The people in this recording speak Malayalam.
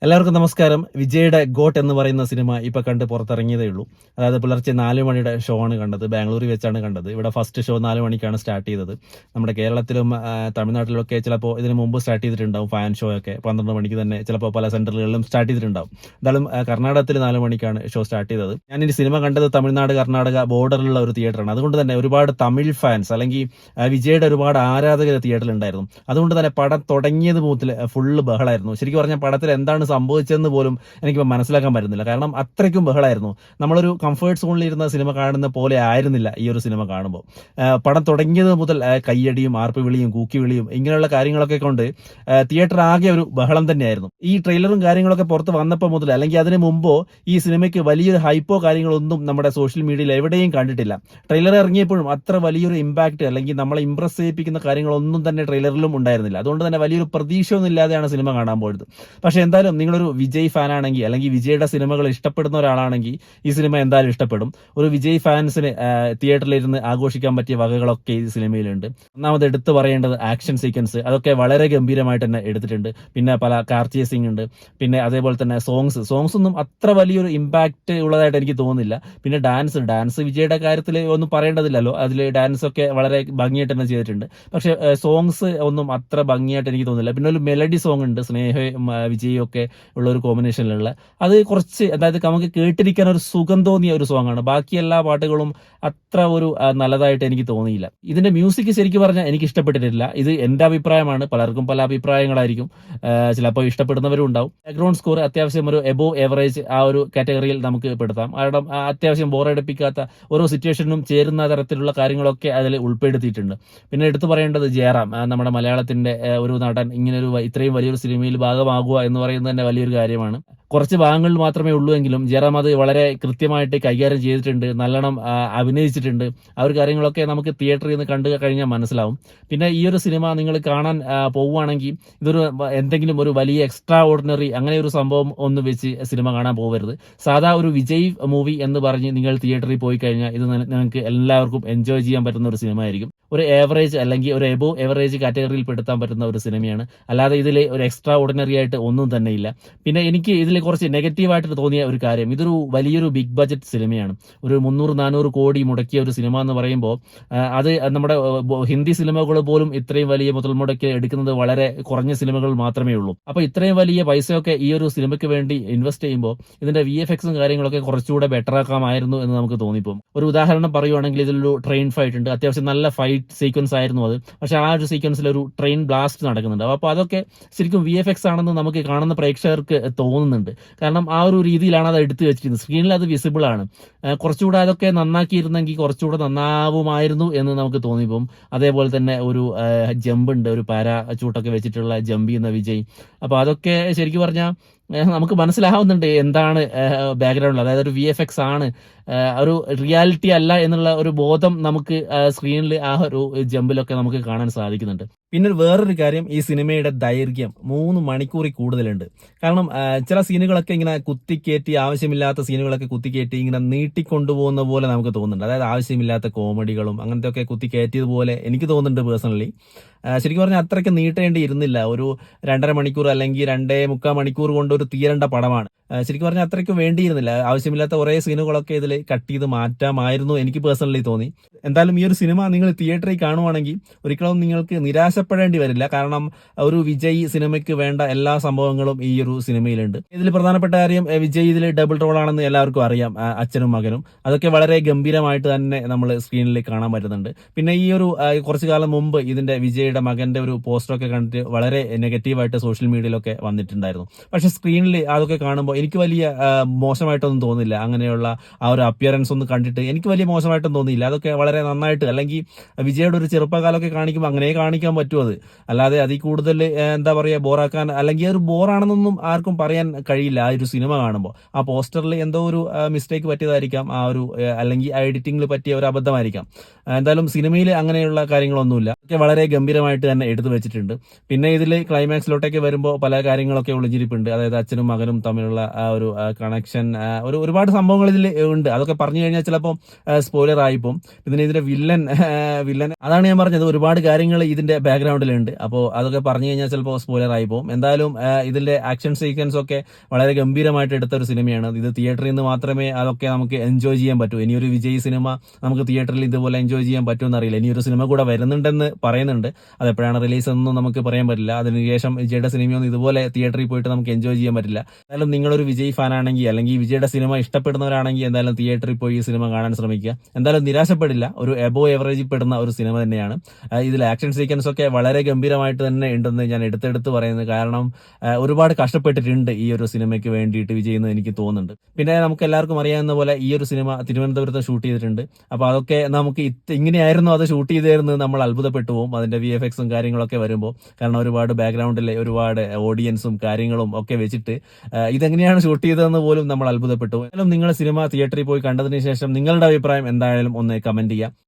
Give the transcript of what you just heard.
എല്ലാവർക്കും നമസ്കാരം. വിജയുടെ ഗോട്ട് എന്ന് പറയുന്ന സിനിമ ഇപ്പൊ കണ്ട് പുറത്തിറങ്ങിയതേ ഉള്ളൂ. അതായത് പുലർച്ചെ 4 മണിയുടെ ഷോ ആണ് കണ്ടത്. ബാംഗ്ലൂരിൽ വെച്ചാണ് കണ്ടത്. ഇവിടെ ഫസ്റ്റ് ഷോ 4 മണിക്കാണ് സ്റ്റാർട്ട് ചെയ്തത്. നമ്മുടെ കേരളത്തിലും തമിഴ്നാട്ടിലൊക്കെ ചിലപ്പോൾ ഇതിന് മുമ്പ് സ്റ്റാർട്ട് ചെയ്തിട്ടുണ്ടാവും. ഫാൻ ഷോ ഒക്കെ 12 മണിക്ക് തന്നെ ചിലപ്പോൾ പല സെന്ററുകളിലും സ്റ്റാർട്ട് ചെയ്തിട്ടുണ്ടാവും. എന്തായാലും കർണാടകത്തിൽ 4 മണിക്കാണ് ഷോ സ്റ്റാർട്ട് ചെയ്തത്. ഞാൻ ഈ സിനിമ കണ്ടത് തമിഴ്നാട് കർണാടക ബോർഡറിലുള്ള ഒരു തിയേറ്ററാണ്. അതുകൊണ്ട് തന്നെ ഒരുപാട് തമിഴ് ഫാൻസ് അല്ലെങ്കിൽ വിജയുടെ ഒരുപാട് ആരാധകർ തിയേറ്ററിൽ ഉണ്ടായിരുന്നു. അതുകൊണ്ട് തന്നെ പടം തുടങ്ങിയത് മുതൽ ഫുള്ള് ബഹളായിരുന്നു. ശരിക്കും പറഞ്ഞാൽ പടത്തിൽ എന്താണ് സംഭവിച്ചതെന്ന് പോലും എനിക്കിപ്പോൾ മനസ്സിലാക്കാൻ പറ്റുന്നില്ല. കാരണം അത്രയ്ക്കും ബഹളായിരുന്നു. നമ്മളൊരു കംഫേർട്ട് സോണിൽ ഇരുന്ന സിനിമ കാണുന്ന പോലെ ആയിരുന്നില്ല ഈ ഒരു സിനിമ കാണുമ്പോൾ. പടം തുടങ്ങിയത് മുതൽ കയ്യടിയും ആർപ്പ് വിളിയും കൂക്കി വിളിയും ഇങ്ങനെയുള്ള കാര്യങ്ങളൊക്കെ കൊണ്ട് തിയേറ്റർ ആകെ ഒരു ബഹളം തന്നെയായിരുന്നു. ഈ ട്രെയിലറും കാര്യങ്ങളൊക്കെ പുറത്ത് വന്നപ്പോൾ മുതൽ അല്ലെങ്കിൽ അതിന് മുമ്പോ ഈ സിനിമയ്ക്ക് വലിയൊരു ഹൈപ്പോ കാര്യങ്ങളൊന്നും നമ്മുടെ സോഷ്യൽ മീഡിയയിൽ എവിടെയും കണ്ടിട്ടില്ല. ട്രെയിലർ ഇറങ്ങിയപ്പോഴും അത്ര വലിയൊരു ഇമ്പാക്ട് അല്ലെങ്കിൽ നമ്മളെ ഇംപ്രസ് ചെയ്യിപ്പിക്കുന്ന കാര്യങ്ങളൊന്നും തന്നെ ട്രെയിലറിലും ഉണ്ടായിരുന്നില്ല. അതുകൊണ്ട് തന്നെ വലിയൊരു പ്രതീക്ഷയൊന്നും ഇല്ലാതെയാണ് സിനിമ കാണാൻ പോയത്. പക്ഷെ എന്തായാലും നിങ്ങളൊരു വിജയ് ഫാൻ ആണെങ്കിൽ അല്ലെങ്കിൽ വിജയുടെ സിനിമകൾ ഇഷ്ടപ്പെടുന്ന ഒരാളാണെങ്കിൽ ഈ സിനിമ എന്തായാലും ഇഷ്ടപ്പെടും. ഒരു വിജയ് ഫാൻസിന് തിയേറ്ററിലിരുന്ന് ആഘോഷിക്കാൻ പറ്റിയ വകകളൊക്കെ ഈ സിനിമയിലുണ്ട്. ഒന്നാമത് എടുത്തു പറയേണ്ടത് ആക്ഷൻ സീക്വൻസ്, അതൊക്കെ വളരെ ഗംഭീരമായിട്ട് തന്നെ എടുത്തിട്ടുണ്ട്. പിന്നെ പല കാർ ചേസിംഗ് ഉണ്ട്. പിന്നെ അതേപോലെ തന്നെ സോങ്സ് ഒന്നും അത്ര വലിയൊരു ഇമ്പാക്ട് ഉള്ളതായിട്ട് എനിക്ക് തോന്നുന്നില്ല. പിന്നെ ഡാൻസ് വിജയുടെ കാര്യത്തിൽ ഒന്നും പറയേണ്ടതില്ലല്ലോ. അതിൽ ഡാൻസ് ഒക്കെ വളരെ ഭംഗിയായിട്ട് തന്നെ ചെയ്തിട്ടുണ്ട്. പക്ഷെ സോങ്സ് ഒന്നും അത്ര ഭംഗിയായിട്ട് എനിക്ക് തോന്നുന്നില്ല. പിന്നെ ഒരു മെലഡി സോങ് ഉണ്ട്, സ്നേഹയും വിജയും ഒക്കെ ഉള്ള ഒരു കോമ്പിനേഷനിലുള്ള, അത് കുറച്ച് അതായത് നമുക്ക് കേട്ടിരിക്കാൻ ഒരു സുഖം തോന്നിയ ഒരു സോങ് ആണ്. ബാക്കി എല്ലാ പാട്ടുകളും അത്ര ഒരു നല്ലതായിട്ട് എനിക്ക് തോന്നിയില്ല. ഇതിന്റെ മ്യൂസിക് ശരിക്കും പറഞ്ഞാൽ എനിക്ക് ഇഷ്ടപ്പെട്ടിട്ടില്ല. ഇത് എന്റെ അഭിപ്രായമാണ്, പലർക്കും പല അഭിപ്രായങ്ങളായിരിക്കും. ചിലപ്പോൾ ഇഷ്ടപ്പെടുന്നവരും ഉണ്ടാവും. ബാക്ക്ഗ്രൗണ്ട് സ്കോർ അത്യാവശ്യം ഒരു എബോവ് എവറേജ് ആ ഒരു കാറ്റഗറിയിൽ നമുക്ക് പെടുത്താം. കാരണം അത്യാവശ്യം ബോറടിപ്പിക്കാത്ത ഓരോ സിറ്റുവേഷനും ചേരുന്ന തരത്തിലുള്ള കാര്യങ്ങളൊക്കെ അതിൽ ഉൾപ്പെടുത്തിയിട്ടുണ്ട്. പിന്നെ എടുത്തു പറയേണ്ടത് ജയറാം, നമ്മുടെ മലയാളത്തിന്റെ ഒരു നടൻ ഇങ്ങനൊരു ഇത്രയും വലിയൊരു സിനിമയിൽ ഭാഗമാകുക എന്ന് പറയുന്നത് തന്നെ വലിയൊരു കാര്യമാണ്. കുറച്ച് ഭാഗങ്ങളിൽ മാത്രമേ ഉള്ളൂ എങ്കിലും ജയറാം അത് വളരെ കൃത്യമായിട്ട് കൈകാര്യം ചെയ്തിട്ടുണ്ട്. നല്ലോണം അഭിനയിച്ചിട്ടുണ്ട്. ആ ഒരു കാര്യങ്ങളൊക്കെ നമുക്ക് തിയേറ്ററിൽ നിന്ന് കണ്ടു കഴിഞ്ഞാൽ മനസ്സിലാവും. പിന്നെ ഈ ഒരു സിനിമ നിങ്ങൾ കാണാൻ പോവുകയാണെങ്കിൽ ഇതൊരു എന്തെങ്കിലും ഒരു വലിയ എക്സ്ട്രാ ഓർഡിനറി അങ്ങനെ ഒരു സംഭവം ഒന്നും വെച്ച് സിനിമ കാണാൻ പോകരുത്. സാധാ ഒരു വിജയ് മൂവി എന്ന് പറഞ്ഞ് നിങ്ങൾ തിയേറ്ററിൽ പോയി കഴിഞ്ഞാൽ ഇത് നിങ്ങൾക്ക് എല്ലാവർക്കും എൻജോയ് ചെയ്യാൻ പറ്റുന്ന ഒരു സിനിമ ആയിരിക്കും. ഒരു ഏവറേജ് അല്ലെങ്കിൽ ഒരു എബോ എവറേജ് കാറ്റഗറിയിൽ പെടുത്താൻ പറ്റുന്ന ഒരു സിനിമയാണ്. അല്ലാതെ ഇതിൽ ഒരു എക്സ്ട്രാ ഓർഡിനറി ആയിട്ട് ഒന്നും തന്നെ ഇല്ല. പിന്നെ എനിക്ക് ഇതിൽ കുറച്ച് നെഗറ്റീവായിട്ട് തോന്നിയ ഒരു കാര്യം, ഇതൊരു വലിയൊരു ബിഗ് ബഡ്ജറ്റ് സിനിമയാണ്. ഒരു 300-400 കോടി മുടക്കിയ ഒരു സിനിമ എന്ന് പറയുമ്പോൾ അത് നമ്മുടെ ഹിന്ദി സിനിമകൾ പോലും ഇത്രയും വലിയ മുതൽ മുടക്കി എടുക്കുന്നത് വളരെ കുറഞ്ഞ സിനിമകൾ മാത്രമേ ഉള്ളൂ. അപ്പൊ ഇത്രയും വലിയ പൈസയൊക്കെ ഈ ഒരു സിനിമയ്ക്ക് വേണ്ടി ഇൻവെസ്റ്റ് ചെയ്യുമ്പോൾ ഇതിന്റെ VFXും കാര്യങ്ങളൊക്കെ കുറച്ചുകൂടെ ബെറ്റർ ആക്കാമായിരുന്നു എന്ന് നമുക്ക് തോന്നിപ്പോകും. ഒരു ഉദാഹരണം പറയുവാണെങ്കിൽ ഇതിലൊരു ട്രെയിൻ ഫൈറ്റ് ഉണ്ട്. അത്യാവശ്യം നല്ല ഫൈറ്റ് സീക്വൻസ് ആയിരുന്നു അത്. പക്ഷെ ആ ഒരു സീക്വൻസിൽ ഒരു ട്രെയിൻ ബ്ലാസ്റ്റ് നടക്കുന്നുണ്ട്. അപ്പോൾ അതൊക്കെ ശരിക്കും VFX ആണെന്ന് നമുക്ക് കാണുന്ന പ്രേക്ഷകർക്ക് തോന്നുന്നുണ്ട്. കാരണം ആ ഒരു രീതിയിലാണ് അത് എടുത്തു വെച്ചിരിക്കുന്നത്. സ്ക്രീനിൽ അത് വിസിബിൾ ആണ്. കുറച്ചുകൂടെ അതൊക്കെ നന്നാക്കിയിരുന്നെങ്കിൽ കുറച്ചുകൂടെ നന്നാവുമായിരുന്നു എന്ന് നമുക്ക് തോന്നിപ്പോകും. അതേപോലെ തന്നെ ഒരു ജമ്പ് ഉണ്ട്, ഒരു പാരാചൂട്ടൊക്കെ വെച്ചിട്ടുള്ള ജമ്പ് ചെയ്യുന്ന വിജയ്. അപ്പോൾ അതൊക്കെ ശരിക്കും പറഞ്ഞാൽ നമുക്ക് മനസ്സിലാവുന്നുണ്ട് എന്താണ് ബാക്ക്ഗ്രൗണ്ടിൽ, അതായത് ഒരു VFX ആണ്, ഒരു റിയാലിറ്റി അല്ല എന്നുള്ള ഒരു ബോധം നമുക്ക് സ്ക്രീനിൽ ആ ഒരു ജമ്പിലൊക്കെ നമുക്ക് കാണാൻ സാധിക്കുന്നുണ്ട്. പിന്നെ വേറൊരു കാര്യം, ഈ സിനിമയുടെ ദൈർഘ്യം 3 മണിക്കൂറിൽ കൂടുതലുണ്ട്. കാരണം ചില സീനുകളൊക്കെ ഇങ്ങനെ കുത്തിക്കയറ്റി, ആവശ്യമില്ലാത്ത സീനുകളൊക്കെ കുത്തിക്കയറ്റി ഇങ്ങനെ നീട്ടിക്കൊണ്ടുപോകുന്ന പോലെ നമുക്ക് തോന്നുന്നുണ്ട്. അതായത് ആവശ്യമില്ലാത്ത കോമഡികളും അങ്ങനത്തെ ഒക്കെ കുത്തിക്കയറ്റിയതുപോലെ എനിക്ക് തോന്നുന്നുണ്ട് പേഴ്സണലി. ശരിക്കും പറഞ്ഞാൽ അത്രയ്ക്ക് നീട്ടേണ്ടി ഇരുന്നില്ല. ഒരു 2.5 മണിക്കൂർ അല്ലെങ്കിൽ 2.25 മണിക്കൂർ കൊണ്ട് ഒരു തീരേണ്ട പടമാണ്. ശരിക്കും പറഞ്ഞാൽ അത്രയ്ക്ക് വേണ്ടിയിരുന്നില്ല. ആവശ്യമില്ലാത്ത കുറേ സീനുകളൊക്കെ ഇതിൽ കട്ട് ചെയ്ത് മാറ്റാമായിരുന്നു എനിക്ക് പേഴ്സണലി തോന്നി. എന്തായാലും ഈ ഒരു സിനിമ നിങ്ങൾ തിയേറ്ററിൽ കാണുവാണെങ്കിൽ ഒരിക്കലും നിങ്ങൾക്ക് നിരാശപ്പെടേണ്ടി വരില്ല. കാരണം ഒരു വിജയ് സിനിമയ്ക്ക് വേണ്ട എല്ലാ സംഭവങ്ങളും ഈ ഒരു സിനിമയിലുണ്ട്. ഇതിൽ പ്രധാനപ്പെട്ട കാര്യം, വിജയ് ഇതിൽ ഡബിൾ റോൾ ആണെന്ന് എല്ലാവർക്കും അറിയാം, അച്ഛനും മകനും. അതൊക്കെ വളരെ ഗംഭീരമായിട്ട് തന്നെ നമ്മൾ സ്ക്രീനിൽ കാണാൻ പറ്റുന്നുണ്ട്. പിന്നെ ഈ ഒരു കുറച്ചു കാലം മുമ്പ് ഇതിന്റെ വിജയുടെ മകന്റെ ഒരു പോസ്റ്ററൊക്കെ കണ്ടിട്ട് വളരെ നെഗറ്റീവായിട്ട് സോഷ്യൽ മീഡിയയിലൊക്കെ വന്നിട്ടുണ്ടായിരുന്നു. പക്ഷെ സ്ക്രീനിൽ അതൊക്കെ കാണുമ്പോൾ എനിക്ക് വലിയ മോശമായിട്ടൊന്നും തോന്നില്ല. അങ്ങനെയുള്ള ആ ഒരു അപ്പിയറൻസ് ഒന്ന് കണ്ടിട്ട് എനിക്ക് വലിയ മോശമായിട്ടൊന്നും തോന്നിയില്ല. അതൊക്കെ വളരെ നന്നായിട്ട്, അല്ലെങ്കിൽ വിജയുടെ ഒരു ചെറുപ്പകാലമൊക്കെ കാണിക്കുമ്പോൾ അങ്ങനെ കാണിക്കാൻ പറ്റും. അത് അല്ലാതെ അതിൽ കൂടുതൽ എന്താ പറയുക, ബോറാക്കാൻ അല്ലെങ്കിൽ ഒരു ബോറാണെന്നൊന്നും ആർക്കും പറയാൻ കഴിയില്ല. ആ ഒരു സിനിമ കാണുമ്പോൾ ആ പോസ്റ്ററിൽ എന്തോ ഒരു മിസ്റ്റേക്ക് പറ്റിയതായിരിക്കാം, ആ ഒരു അല്ലെങ്കിൽ എഡിറ്റിംഗിൽ പറ്റിയ ഒരു അബദ്ധമായിരിക്കാം. എന്തായാലും സിനിമയിൽ അങ്ങനെയുള്ള കാര്യങ്ങളൊന്നുമില്ല. ഒക്കെ വളരെ ഗംഭീരമായിട്ട് തന്നെ എടുത്തു വെച്ചിട്ടുണ്ട്. പിന്നെ ഇതിൽ ക്ലൈമാക്സിലോട്ടേക്ക് വരുമ്പോൾ പല കാര്യങ്ങളൊക്കെ ഒളിഞ്ഞിരിപ്പുണ്ട്. അതായത് അച്ഛനും മകനും തമ്മിലുള്ള ആ ഒരു കണക്ഷൻ, ഒരുപാട് സംഭവങ്ങൾ ഇതിൽ ഉണ്ട്. അതൊക്കെ പറഞ്ഞു കഴിഞ്ഞാൽ ചിലപ്പോൾ സ്പോയിലർ ആയിപ്പോവും. പിന്നെ ഇതിന്റെ വില്ലൻ അതാണ് ഞാൻ പറഞ്ഞത്, ഒരുപാട് കാര്യങ്ങൾ ഇതിന്റെ ബാക്ക്ഗ്രൗണ്ടിലുണ്ട്. അപ്പോൾ അതൊക്കെ പറഞ്ഞു കഴിഞ്ഞാൽ ചിലപ്പോൾ സ്പോയിലർ ആയിപ്പോവും. എന്തായാലും ഇതിന്റെ ആക്ഷൻ സീക്വൻസ് ഒക്കെ വളരെ ഗംഭീരമായിട്ട് എടുത്ത ഒരു സിനിമയാണ്. ഇത് തിയേറ്ററിൽ നിന്ന് മാത്രമേ അതൊക്കെ നമുക്ക് എൻജോയ് ചെയ്യാൻ പറ്റൂ. ഇനിയൊരു വിജയ് സിനിമ നമുക്ക് തിയേറ്ററിൽ ഇതുപോലെ എൻജോയ് ചെയ്യാൻ പറ്റുമെന്ന് അറിയില്ല. ഇനിയൊരു സിനിമ കൂടെ വരുന്നുണ്ടെന്ന് പറയുന്നുണ്ട്. അതെപ്പോഴാണ് റിലീസ് എന്നൊന്നും നമുക്ക് പറയാൻ പറ്റില്ല. അതിനുശേഷം വിജയുടെ സിനിമയൊന്നും ഇതുപോലെ തിയേറ്ററിൽ പോയിട്ട് നമുക്ക് എൻജോയ് ചെയ്യാൻ പറ്റില്ല. എന്തായാലും നിങ്ങളൊരു വിജയ് ഫാൻ ആണെങ്കിൽ, അല്ലെങ്കിൽ വിജയുടെ സിനിമ ഇഷ്ടപ്പെടുന്നവരാണെങ്കിൽ എന്തായാലും തിയേറ്ററിൽ പോയി ഈ സിനിമ കാണാൻ ശ്രമിക്കുക. എന്തായാലും നിരാശപ്പെടില്ല. ഒരു എബോ എവറേജിൽ പെടുന്ന ഒരു സിനിമ തന്നെയാണ്. ഇതിൽ ആക്ഷൻ സീക്വൻസ് ഒക്കെ വളരെ ഗംഭീരമായിട്ട് തന്നെ ഉണ്ടെന്ന് ഞാൻ എടുത്തെടുത്ത് പറയുന്നത്. കാരണം ഒരുപാട് കഷ്ടപ്പെട്ടിട്ടുണ്ട് ഈ ഒരു സിനിമയ്ക്ക് വേണ്ടിയിട്ട് വിജയ് എന്ന് എനിക്ക് തോന്നുന്നുണ്ട്. പിന്നെ നമുക്ക് എല്ലാവർക്കും അറിയാവുന്ന പോലെ ഈ ഒരു സിനിമ തിരുവനന്തപുരത്ത് ഷൂട്ട് ചെയ്തിട്ടുണ്ട്. അപ്പോൾ അതൊക്കെ നമുക്ക് ഇങ്ങനെയായിരുന്നു അത് ഷൂട്ട് ചെയ്തിരുന്നത് നമ്മൾ അത്ഭുതപ്പെട്ടു പോകും അതിന്റെ VFXും കാര്യങ്ങളൊക്കെ വരുമ്പോൾ. കാരണം ഒരുപാട് ബാക്ക്ഗ്രൗണ്ടിലെ ഒരുപാട് ഓഡിയൻസും കാര്യങ്ങളും ഒക്കെ വെച്ചിട്ട് ഇതെങ്ങനെയാണ് ഷൂട്ട് ചെയ്തതെന്ന് പോലും നമ്മൾ അത്ഭുതപ്പെട്ടു. നിങ്ങൾ സിനിമ തിയേറ്ററിൽ പോയി കണ്ടതിന് ശേഷം നിങ്ങളുടെ അഭിപ്രായം എന്തായാലും ഒന്ന് കമന്റ് ചെയ്യുക.